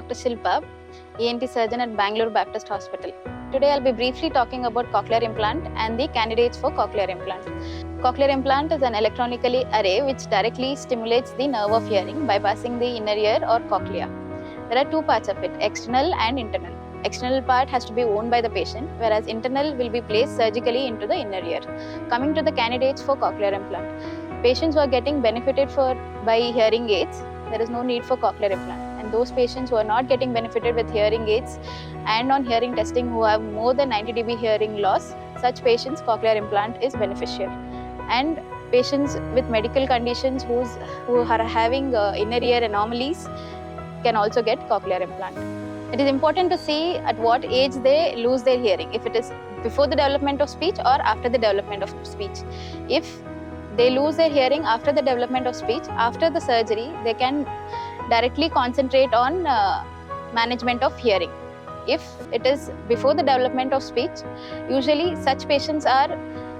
Dr. Shilpa, ENT surgeon at Bangalore Baptist Hospital. Today I'll be briefly talking about cochlear implant and the candidates for cochlear implant. Cochlear implant is an electronically array which directly stimulates the nerve of hearing bypassing the inner ear or cochlea. There are two parts of it, external and internal. External part has to be owned by the patient, whereas internal will be placed surgically into the inner ear. Coming to the candidates for cochlear implant. Patients who are getting benefited by hearing aids, there is no need for cochlear implant. And those patients who are not getting benefited with hearing aids and on hearing testing who have more than 90 dB hearing loss, such patients cochlear implant is beneficial. And patients with medical conditions who are having inner ear anomalies can also get cochlear implant. It is important to see at what age they lose their hearing, if it is before the development of speech or after the development of speech. If they lose their hearing after the development of speech, after the surgery, they can directly concentrate on management of hearing. If it is before the development of speech, usually such patients are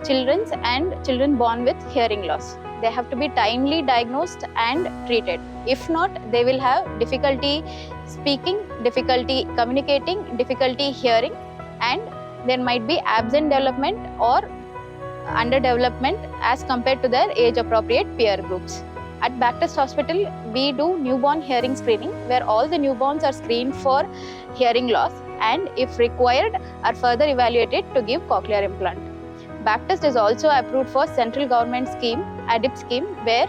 children born with hearing loss. They have to be timely diagnosed and treated. If not, they will have difficulty speaking, difficulty communicating, difficulty hearing, and there might be absent development or underdevelopment as compared to their age-appropriate peer groups. At Baptist Hospital, we do newborn hearing screening where all the newborns are screened for hearing loss and if required are further evaluated to give cochlear implant. Baptist is also approved for central government scheme, ADIP scheme, where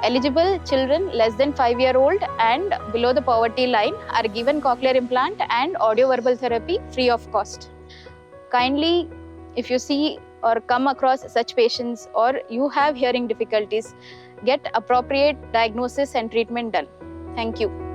eligible children less than 5-year-old and below the poverty line are given cochlear implant and audio-verbal therapy free of cost. Kindly, if you see or come across such patients or you have hearing difficulties, get appropriate diagnosis and treatment done. Thank you.